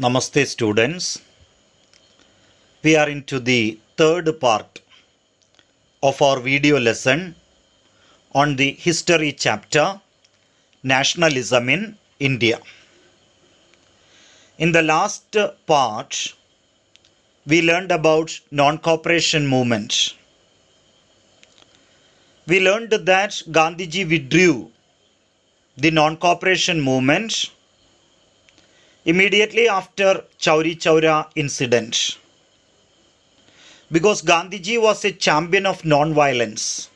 Namaste students. We are into the third part of our video lesson on the history chapter Nationalism in India. In the last part, we learned about non-cooperation movement. We learned that Gandhiji withdrew the non-cooperation movement immediately after Chauri Chaura incident. Because Gandhiji was a champion of non-violence.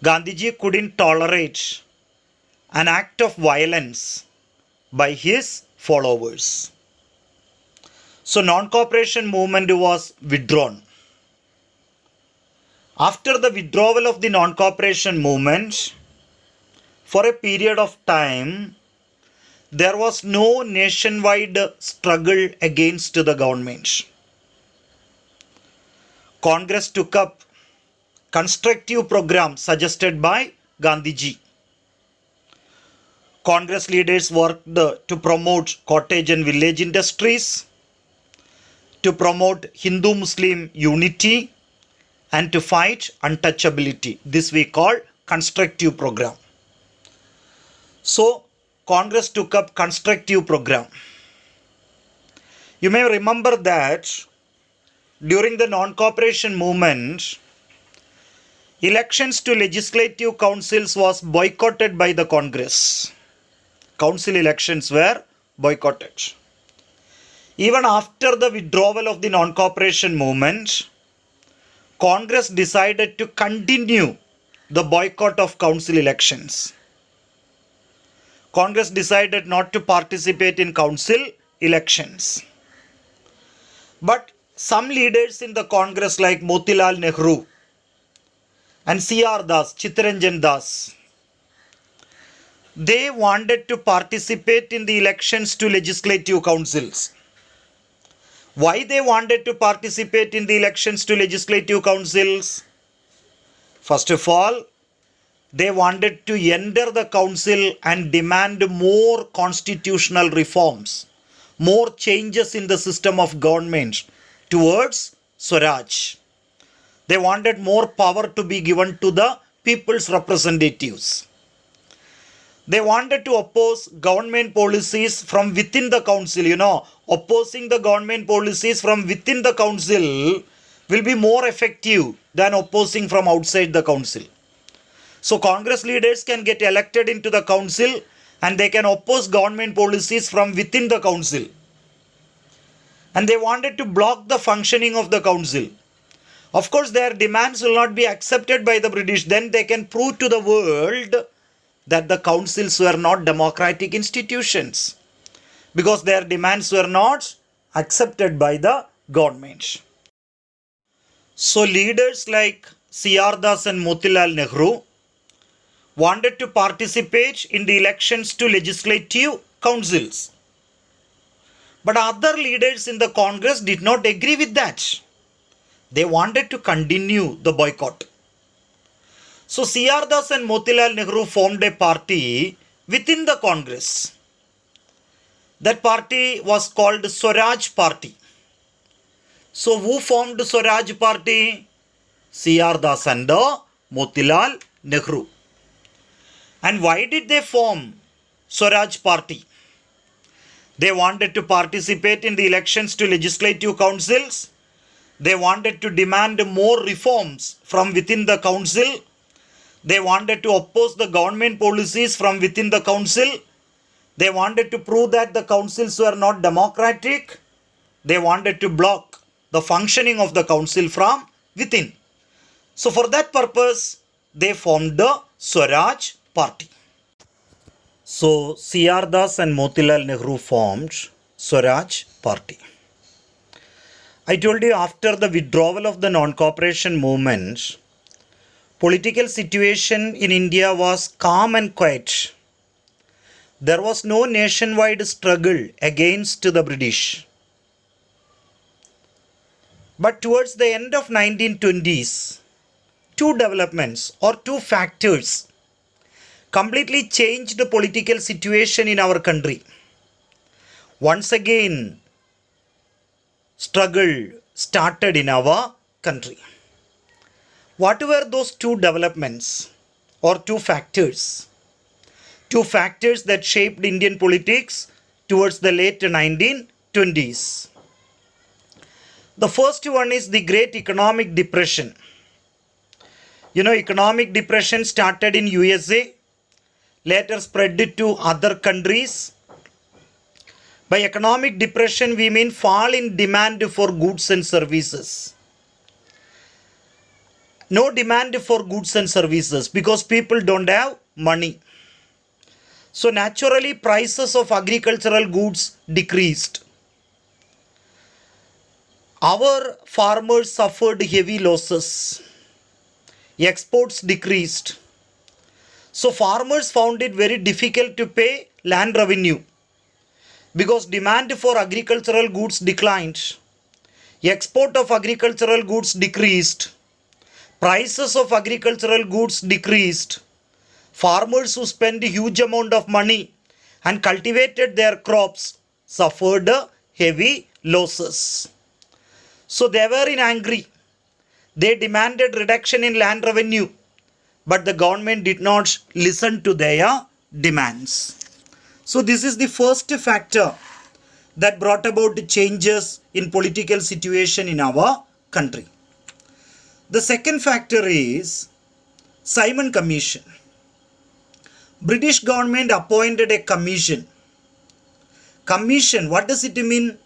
Gandhiji couldn't tolerate an act of violence by his followers. So non-cooperation movement was withdrawn. After the withdrawal of the non-cooperation movement, for a period of time, there was no nationwide struggle against the government. Congress took up constructive program suggested by Gandhiji. Congress leaders worked to promote cottage and village industries, to promote Hindu-Muslim unity, and to fight untouchability. This we call constructive program. So, Congress took up constructive program. You may remember that during the non-cooperation movement, elections to legislative councils was boycotted by the Congress. Council elections were boycotted. Even after the withdrawal of the non-cooperation movement, Congress decided to continue the boycott of council elections. Congress decided not to participate in council elections. But some leaders in the Congress like Motilal Nehru and C.R. Das, Chittaranjan Das, they wanted to participate in the elections to legislative councils. Why they wanted to participate in the elections to legislative councils? First of all, they wanted to enter the council and demand more constitutional reforms, more changes in the system of government towards Swaraj. They wanted more power to be given to the people's representatives. They wanted to oppose government policies from within the council. Opposing the government policies from within the council will be more effective than opposing from outside the council. So Congress leaders can get elected into the council and they can oppose government policies from within the council. And they wanted to block the functioning of the council. Of course, their demands will not be accepted by the British. Then they can prove to the world that the councils were not democratic institutions because their demands were not accepted by the government. So leaders like C.R. Das and Motilal Nehru wanted to participate in the elections to legislative councils. But other leaders in the Congress did not agree with that. They wanted to continue the boycott. So C.R. Das and Motilal Nehru formed a party within the Congress. That party was called Swaraj Party. So who formed Swaraj Party? C.R. Das and Motilal Nehru. And why did they form Swaraj Party? They wanted to participate in the elections to legislative councils. They wanted to demand more reforms from within the council. They wanted to oppose the government policies from within the council. They wanted to prove that the councils were not democratic. They wanted to block the functioning of the council from within. So for that purpose, they formed the Swaraj Party. So C.R. Das and Motilal Nehru formed Swaraj Party. I told you after the withdrawal of the non-cooperation movement, political situation in India was calm and quiet. There was no nationwide struggle against the British. But towards the end of 1920s, two developments or two factors completely changed the political situation in our country. once again struggle started in our country. What were those two developments or two factors? Two factors that shaped Indian politics towards the late 1920s. The first one is the Great Economic Depression. Economic depression started in USA, later spread to other countries. By economic depression, we mean fall in demand for goods and services. No demand for goods and services because people don't have money. So naturally, prices of agricultural goods decreased. Our farmers suffered heavy losses. Exports decreased. So farmers found it very difficult to pay land revenue because demand for agricultural goods declined. Export of agricultural goods decreased. Prices of agricultural goods decreased. Farmers who spent a huge amount of money and cultivated their crops suffered heavy losses. So they were in angry. They demanded reduction in land revenue, but the government did not listen to their demands. So this is the first factor that brought about changes in political situation in our country. The second factor is Simon Commission. British government appointed a commission. Commission, what does it mean?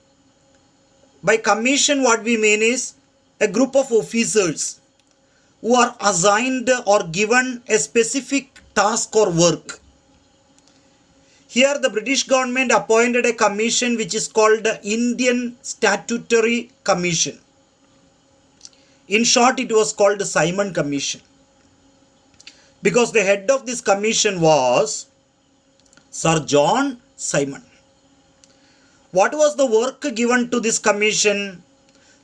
By commission, what we mean is a group of officers who are assigned or given a specific task or work. Here the British government appointed a commission which is called the Indian Statutory Commission. In short, it was called the Simon Commission, because the head of this commission was Sir John Simon. What was the work given to this commission?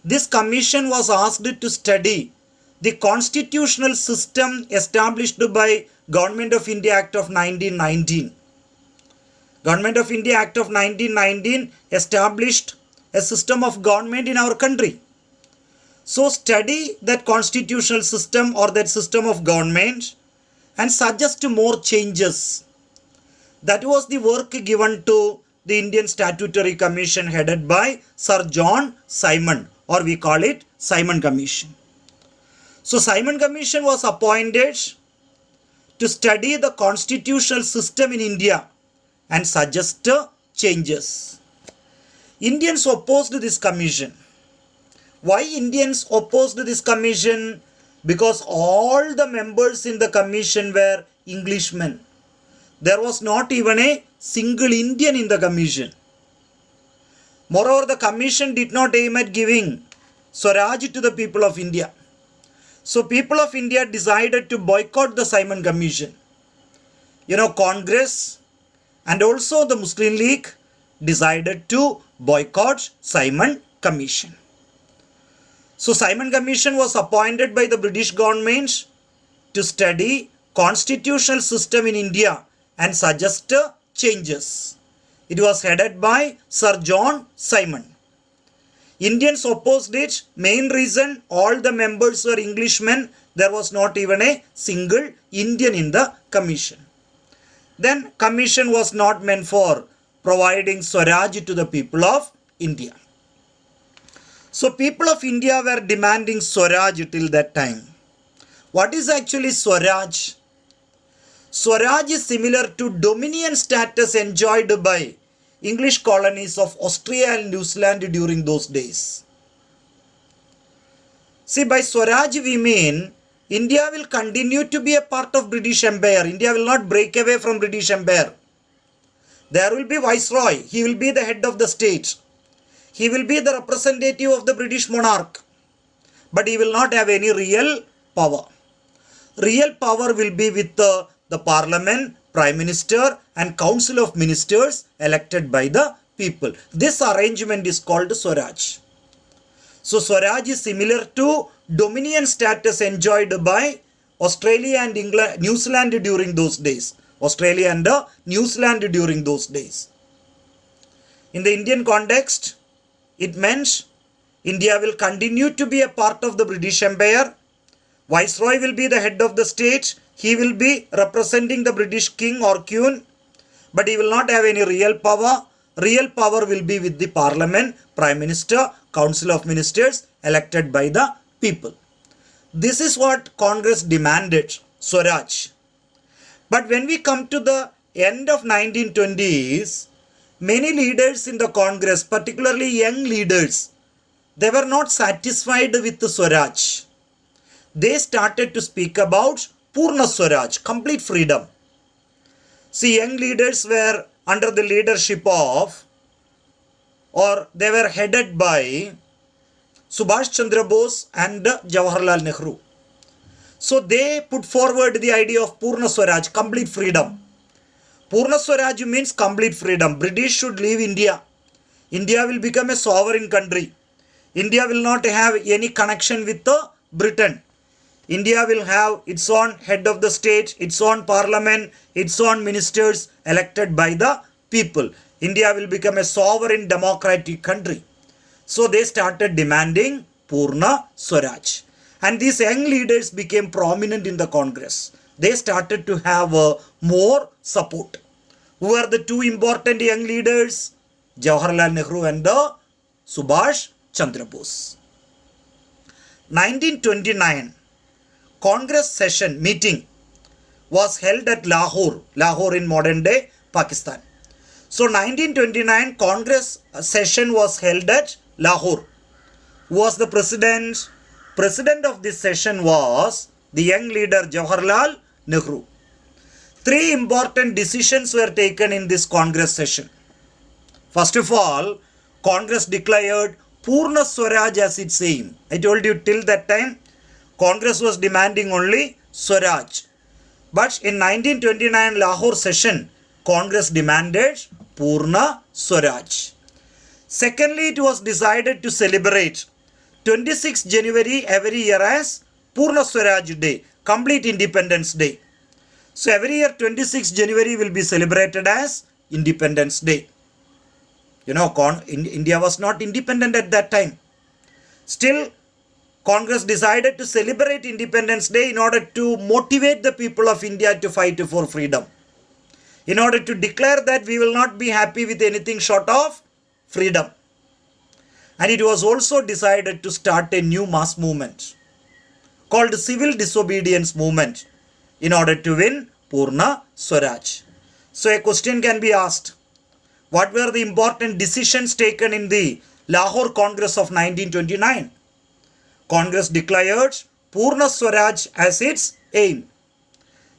This commission was asked to study the constitutional system established by Government of India Act of 1919. Government of India Act of 1919 established a system of government in our country. So study that constitutional system or that system of government and suggest more changes. That was the work given to the Indian Statutory Commission headed by Sir John Simon, or we call it Simon Commission. So Simon Commission was appointed to study the constitutional system in India and suggest changes. Indians opposed this commission. Why Indians opposed this commission? Because all the members in the commission were Englishmen. There was not even a single Indian in the commission. Moreover, the commission did not aim at giving Swaraj to the people of India. So people of India decided to boycott the Simon Commission. Congress and also the Muslim League decided to boycott Simon Commission. So Simon Commission was appointed by the British government to study constitutional system in India and suggest changes. It was headed by Sir John Simon. Indians opposed it. Main reason, all the members were Englishmen. There was not even a single Indian in the commission. Then commission was not meant for providing Swaraj to the people of India. So people of India were demanding Swaraj till that time. What is actually Swaraj? Swaraj is similar to dominion status enjoyed by English colonies of Australia and New Zealand during those days. See, by Swaraj we mean India will continue to be a part of British Empire. India will not break away from British Empire. There will be Viceroy. He will be the head of the state. He will be the representative of the British monarch. But he will not have any real power. Real power will be with the Parliament, Prime Minister and Council of Ministers elected by the people. This arrangement is called Swaraj. So Swaraj is similar to dominion status enjoyed by Australia and New Zealand during those days. Australia and New Zealand during those days. In the Indian context, it meant India will continue to be a part of the British Empire. Viceroy will be the head of the state. He will be representing the British king or queen, but he will not have any real power. Real power will be with the parliament, prime minister, council of ministers elected by the people. This is what Congress demanded, Swaraj. But when we come to the end of 1920s, many leaders in the Congress, particularly young leaders, they were not satisfied with the Swaraj. They started to speak about Purna Swaraj, complete freedom. See, young leaders were under the leadership of, or they were headed by Subhash Chandra Bose and Jawaharlal Nehru. So they put forward the idea of Purna Swaraj, complete freedom. Purna Swaraj means complete freedom. British should leave India. India will become a sovereign country. India will not have any connection with Britain. India will have its own head of the state, its own parliament, its own ministers elected by the people. India will become a sovereign democratic country. So they started demanding Purna Swaraj. And these young leaders became prominent in the Congress. They started to have more support. Who are the two important young leaders? Jawaharlal Nehru and Subhash Chandra Bose. 1929, Congress session meeting was held at Lahore in modern day Pakistan. So 1929 Congress session was held at Lahore. Who was the president? President of this session was the young leader Jawaharlal Nehru. Three important decisions were taken in this Congress session. First of all, Congress declared Purna Swaraj as its aim. I told you till that time, Congress was demanding only Swaraj. But in 1929 Lahore session, Congress demanded Purna Swaraj. Secondly, it was decided to celebrate 26 January every year as Purna Swaraj Day, complete Independence Day. So every year 26 January will be celebrated as Independence Day. You know, India was not independent at that time. Still, Congress decided to celebrate Independence Day in order to motivate the people of India to fight for freedom. In order to declare that we will not be happy with anything short of freedom. And it was also decided to start a new mass movement called Civil Disobedience Movement in order to win Purna Swaraj. So a question can be asked. What were the important decisions taken in the Lahore Congress of 1929? Congress declared Purna Swaraj as its aim.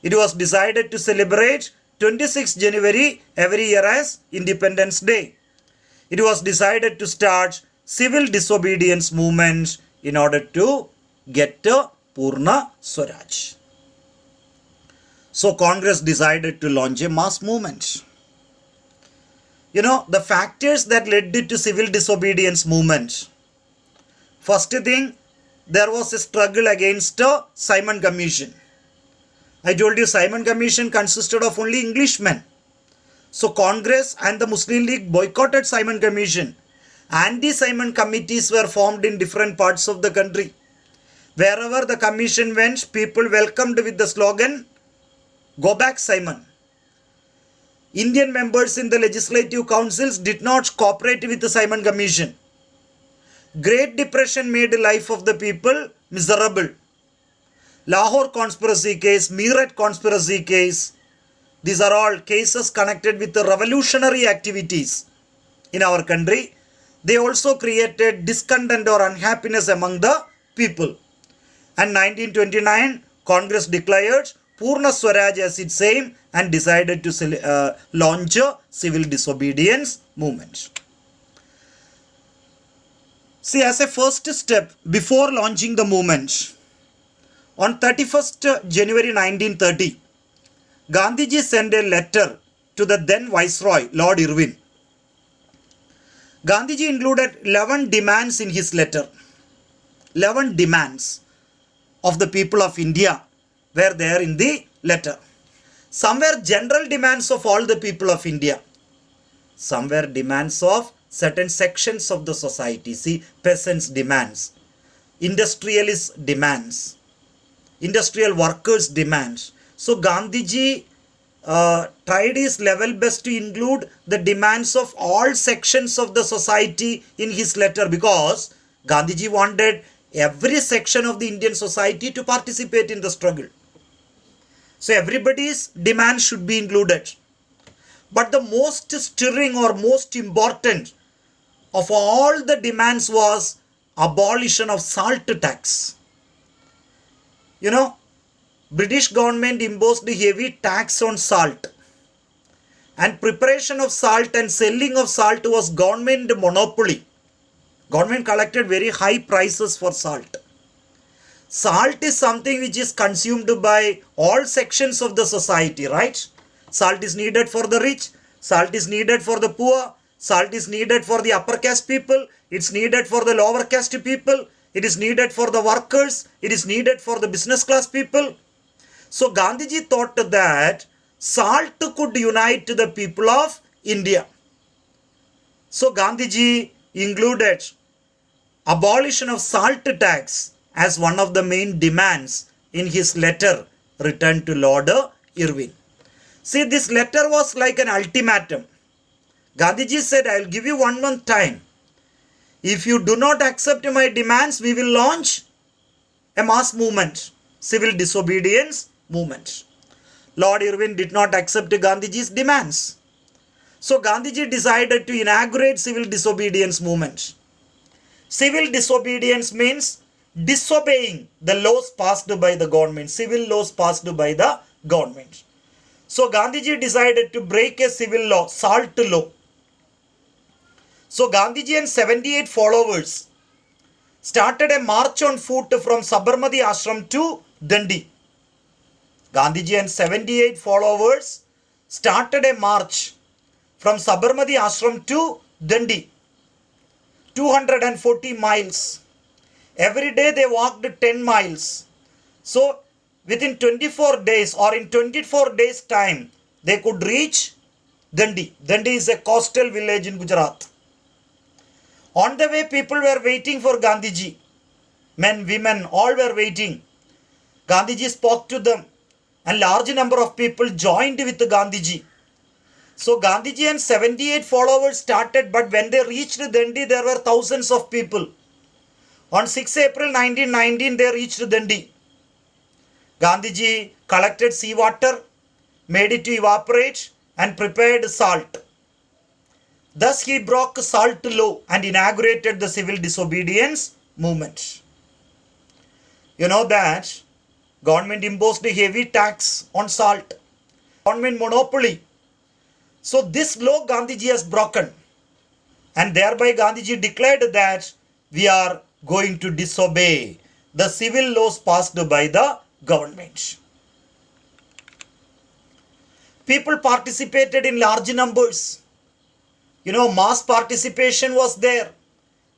It was decided to celebrate 26 January every year as Independence Day. It was decided to start Civil Disobedience Movement in order to get Purna Swaraj. So Congress decided to launch a mass movement. You know, the factors that led to Civil Disobedience Movement. First thing, there was a struggle against Simon Commission. I told you Simon Commission consisted of only Englishmen. So Congress and the Muslim League boycotted Simon Commission. Anti-Simon committees were formed in different parts of the country. Wherever the commission went, people welcomed with the slogan, "Go back Simon." Indian members in the legislative councils did not cooperate with the Simon Commission. Great Depression made life of the people miserable. Lahore conspiracy case, Meerut conspiracy case, these are all cases connected with the revolutionary activities in our country. They also created discontent or unhappiness among the people. And 1929, Congress declared Purna Swaraj as its aim and decided to launch a Civil Disobedience Movement. See, as a first step before launching the movement, on 31st January 1930, Gandhiji sent a letter to the then Viceroy, Lord Irwin. Gandhiji included 11 demands in his letter. 11 demands of the people of India were there in the letter. Some were general demands of all the people of India. Some were demands of certain sections of the society. See, peasants' demands, industrialists' demands, industrial workers' demands. So Gandhiji tried his level best to include the demands of all sections of the society in his letter, because Gandhiji wanted every section of the Indian society to participate in the struggle. So everybody's demand should be included. But the most stirring or most important of all the demands was abolition of salt tax. You know, British government imposed a heavy tax on salt, and preparation of salt and selling of salt was government monopoly. Government collected very high prices for salt. Salt is something which is consumed by all sections of the society, right? Salt is needed for the rich, salt is needed for the poor, salt is needed for the upper caste people, it's needed for the lower caste people, it is needed for the workers, it is needed for the business class people. So Gandhiji thought that salt could unite the people of India. So Gandhiji included abolition of salt tax as one of the main demands in his letter written to Lord Irwin. See, this letter was like an ultimatum. Gandhiji said, I will give you 1 month time. If you do not accept my demands, we will launch a mass movement, civil disobedience movement. Lord Irwin did not accept Gandhiji's demands. So Gandhiji decided to inaugurate civil disobedience movement. Civil disobedience means disobeying the laws passed by the government, civil laws passed by the government. So Gandhiji decided to break a civil law, salt law. So Gandhiji and 78 followers started a march on foot from Sabarmati Ashram to Dandi. Gandhiji and 78 followers started a march from Sabarmati Ashram to Dandi. 240 miles. Every day they walked 10 miles. So within 24 days or in 24 days time, they could reach Dandi. Dandi is a coastal village in Gujarat. On the way, people were waiting for Gandhiji. Men, women, all were waiting. Gandhiji spoke to them, and large number of people joined with Gandhiji. So Gandhiji and 78 followers started, but when they reached Dandi, there were thousands of people. On 6 April 1919, they reached Dandi. Gandhiji collected seawater, made it to evaporate, and prepared salt. Thus he broke salt law and inaugurated the civil disobedience movement. You know that government imposed a heavy tax on salt. Government monopoly. So this law Gandhiji has broken. And thereby Gandhiji declared that we are going to disobey the civil laws passed by the government. People participated in large numbers. You know, mass participation was there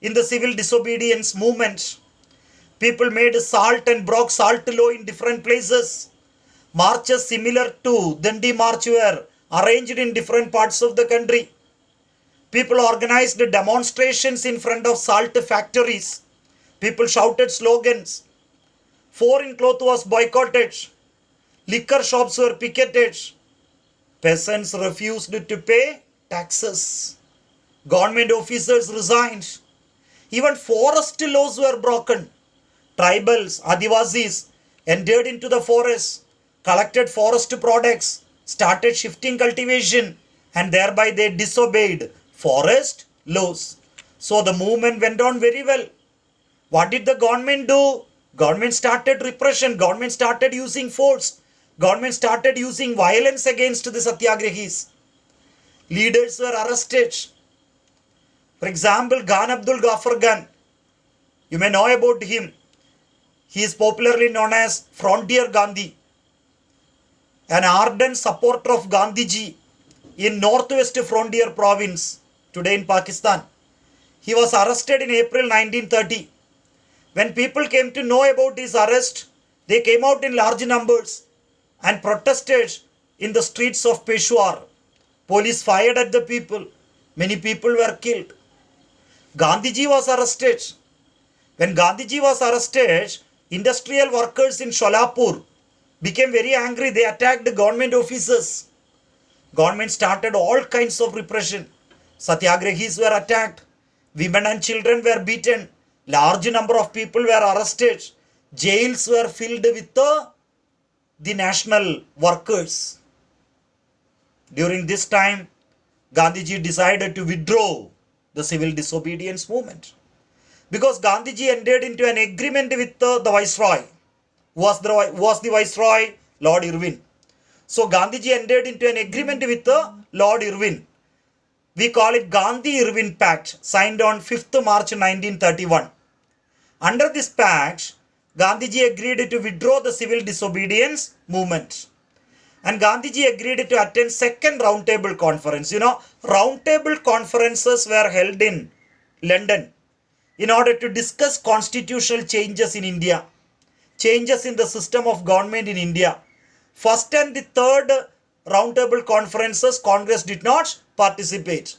in the civil disobedience movement. People made salt and broke salt law in different places. Marches similar to Dandi March were arranged in different parts of the country. People organized demonstrations in front of salt factories. People shouted slogans. Foreign cloth was boycotted. Liquor shops were picketed. Peasants refused to pay taxes. Government officers resigned. Even forest laws were broken. Tribals, Adivasis entered into the forest, collected forest products, started shifting cultivation, and thereby they disobeyed forest laws. So the movement went on very well. What did the government do? Government started repression. Government started using force. Government started using violence against the Satyagrahis. Leaders were arrested. For example, Khan Abdul Ghaffar Khan. You may know about him. He is popularly known as Frontier Gandhi. An ardent supporter of Gandhiji in Northwest Frontier Province, today in Pakistan. He was arrested in April 1930. When people came to know about his arrest, they came out in large numbers and protested in the streets of Peshawar. Police fired at the people. Many people were killed. Gandhiji was arrested. When Gandhiji was arrested, industrial workers in Sholapur became very angry. They attacked the government officers. Government started all kinds of repression. Satyagrahis were attacked. Women and children were beaten. Large number of people were arrested. Jails were filled with the national workers. During this time, Gandhiji decided to withdraw the civil disobedience movement. Because Gandhiji entered into an agreement with the Viceroy. Who was the Viceroy? Lord Irwin. So Gandhiji entered into an agreement with Lord Irwin. We call it Gandhi-Irwin Pact, signed on 5th March 1931. Under this pact, Gandhiji agreed to withdraw the civil disobedience movement. And Gandhiji agreed to attend second roundtable conference. Roundtable conferences were held in London in order to discuss constitutional changes in India, changes in the system of government in India. First and the third roundtable conferences, Congress did not participate.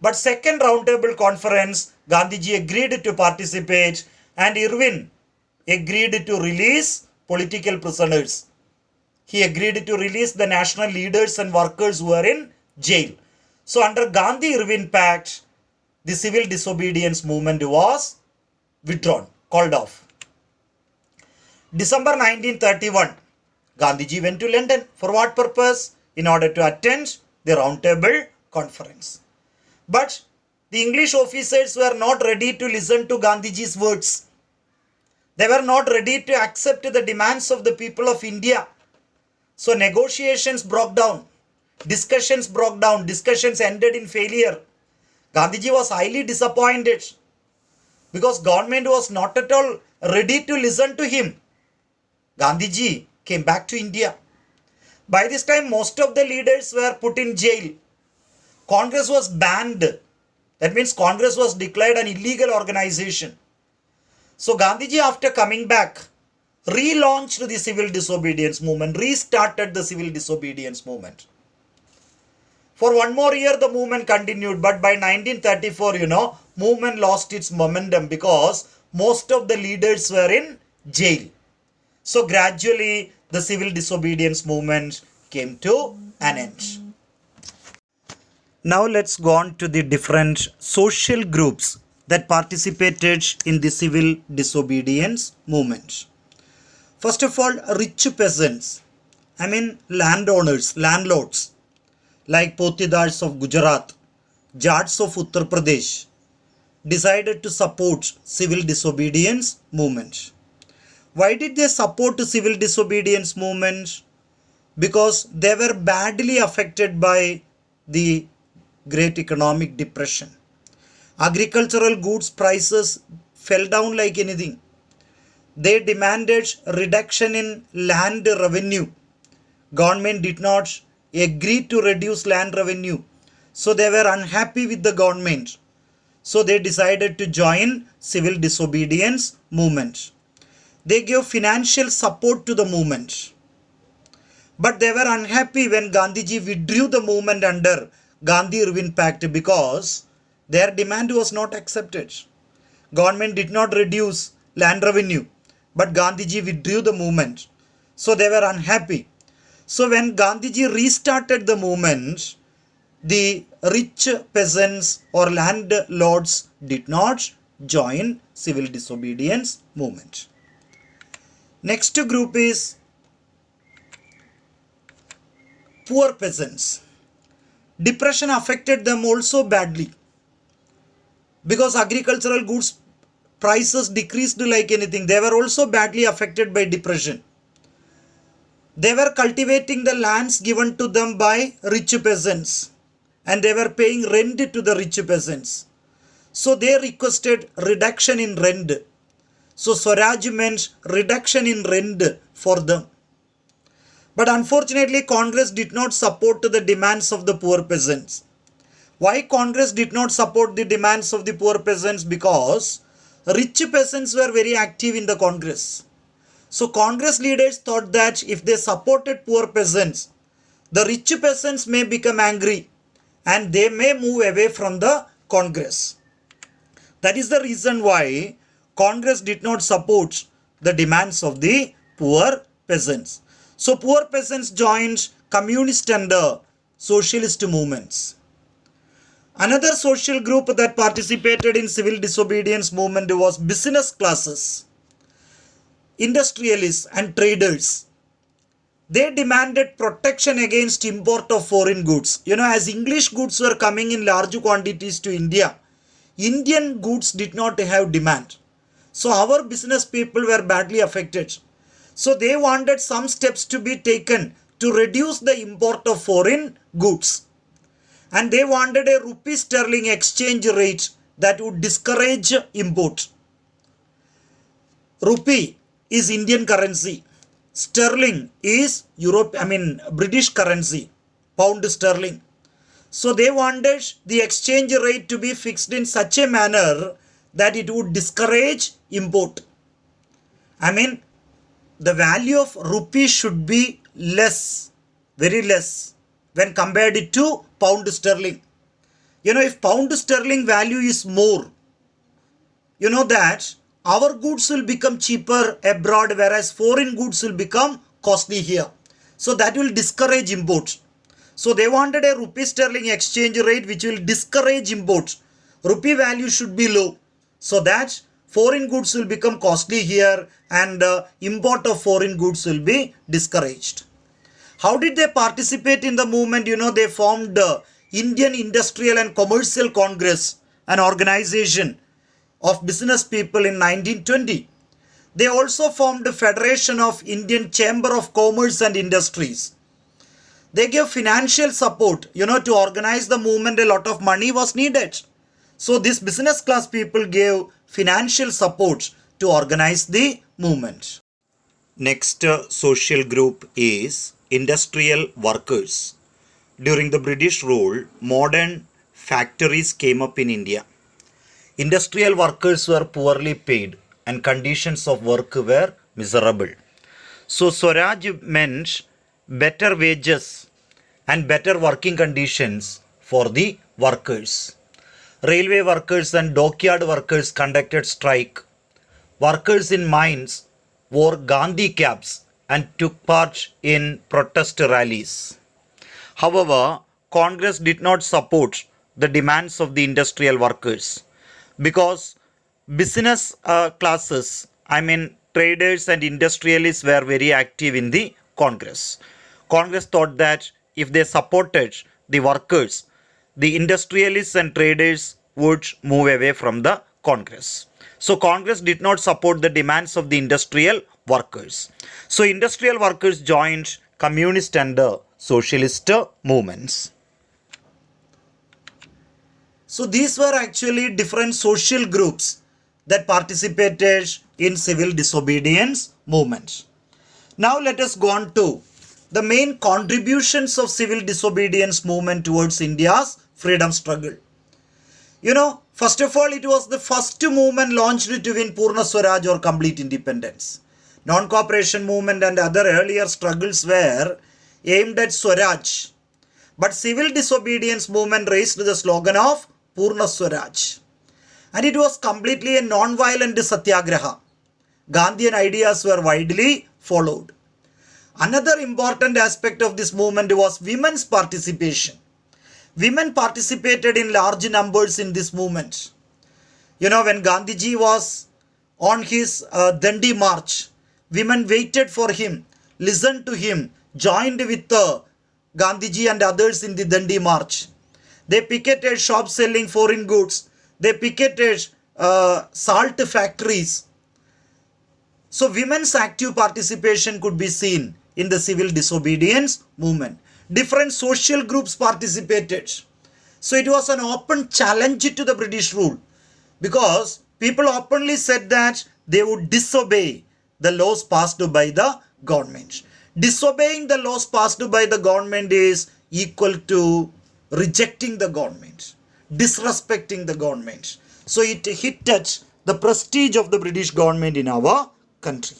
But second roundtable conference, Gandhiji agreed to participate and Irwin agreed to release political prisoners. He agreed to release the national leaders and workers who were in jail. So under Gandhi-Irwin Pact, the civil disobedience movement was withdrawn, called off. December 1931, Gandhiji went to London. For what purpose? In order to attend the roundtable conference. But the English officers were not ready to listen to Gandhiji's words. They were not ready to accept the demands of the people of India. So negotiations broke down. Discussions broke down. Discussions ended in failure. Gandhiji was highly disappointed because government was not at all ready to listen to him. Gandhiji came back to India. By this time, most of the leaders were put in jail. Congress was banned. That means Congress was declared an illegal organization. So Gandhiji, after coming back, relaunched the civil disobedience movement, restarted the civil disobedience movement. For one more year, the movement continued. But by 1934, movement lost its momentum because most of the leaders were in jail. So gradually, the civil disobedience movement came to an end. Now let's go on to the different social groups that participated in the civil disobedience movement. First of all, rich peasants, landowners, landlords, like Potidars of Gujarat, Jats of Uttar Pradesh, decided to support civil disobedience movement. Why did they support the civil disobedience movement? Because they were badly affected by the Great Economic Depression. Agricultural goods prices fell down like anything. They demanded reduction in land revenue. Government did not agree to reduce land revenue. So they were unhappy with the government. So they decided to join civil disobedience movement. They gave financial support to the movement. But they were unhappy when Gandhiji withdrew the movement under Gandhi-Irwin Pact because their demand was not accepted. Government did not reduce land revenue, but Gandhiji withdrew the movement. So they were unhappy. So when Gandhiji restarted the movement, the rich peasants or landlords did not join civil disobedience movement. Next group is poor peasants. Depression affected them also badly because agricultural goods prices decreased like anything. They were also badly affected by depression. They were cultivating the lands given to them by rich peasants and they were paying rent to the rich peasants. So they requested reduction in rent. So Swaraj meant reduction in rent for them. But unfortunately, Congress did not support the demands of the poor peasants. Why Congress did not support the demands of the poor peasants? Because rich peasants were very active in the Congress. So Congress leaders thought that if they supported poor peasants, the rich peasants may become angry and they may move away from the Congress. That is the reason why Congress did not support the demands of the poor peasants. So poor peasants joined communist and socialist movements. Another social group that participated in civil disobedience movement was business classes, industrialists and traders. They demanded protection against import of foreign goods. As English goods were coming in large quantities to India, Indian goods did not have demand. So our business people were badly affected. So they wanted some steps to be taken to reduce the import of foreign goods. And they wanted a rupee sterling exchange rate that would discourage import. Rupee is Indian currency. Sterling is British currency, pound sterling. So they wanted the exchange rate to be fixed in such a manner that it would discourage import. The value of rupee should be less, very less, when compared it to pound sterling. If pound sterling value is more, that our goods will become cheaper abroad, whereas foreign goods will become costly here. So that will discourage import. So they wanted a rupee sterling exchange rate which will discourage import. Rupee value should be low so that foreign goods will become costly here and import of foreign goods will be discouraged. How did they participate in the movement? They formed Indian Industrial and Commercial Congress, an organization of business people in 1920. They also formed the Federation of Indian Chamber of Commerce and Industries. They gave financial support, to organize the movement. A lot of money was needed. So this business class people gave financial support to organize the movement. Next social group is industrial workers. During the British rule, modern factories came up in India. Industrial workers were poorly paid and conditions of work were miserable. So Swaraj meant better wages and better working conditions for the workers. Railway workers and dockyard workers conducted strike. Workers in mines wore Gandhi caps and took part in protest rallies. However, Congress did not support the demands of the industrial workers because business classes, traders and industrialists were very active in the Congress. Congress thought that if they supported the workers, the industrialists and traders would move away from the Congress. So Congress did not support the demands of the industrial workers. So industrial workers joined communist and socialist movements. So these were actually different social groups that participated in civil disobedience movement. Now let us go on to the main contributions of civil disobedience movement towards India's freedom struggle. First of all, it was the first movement launched to win Purna Swaraj or complete independence. Non-cooperation movement and other earlier struggles were aimed at Swaraj. But civil disobedience movement raised the slogan of Purna Swaraj. And it was completely a non-violent satyagraha. Gandhian ideas were widely followed. Another important aspect of this movement was women's participation. Women participated in large numbers in this movement. When Gandhiji was on his Dandi march, women waited for him, listened to him, joined with Gandhiji and others in the Dandi march. They picketed shops selling foreign goods. They picketed salt factories. So women's active participation could be seen in the civil disobedience movement. Different social groups participated. So it was an open challenge to the British rule because people openly said that they would disobey the laws passed by the government. Disobeying the laws passed by the government is equal to rejecting the government, disrespecting the government. So it hit at the prestige of the British government in our country.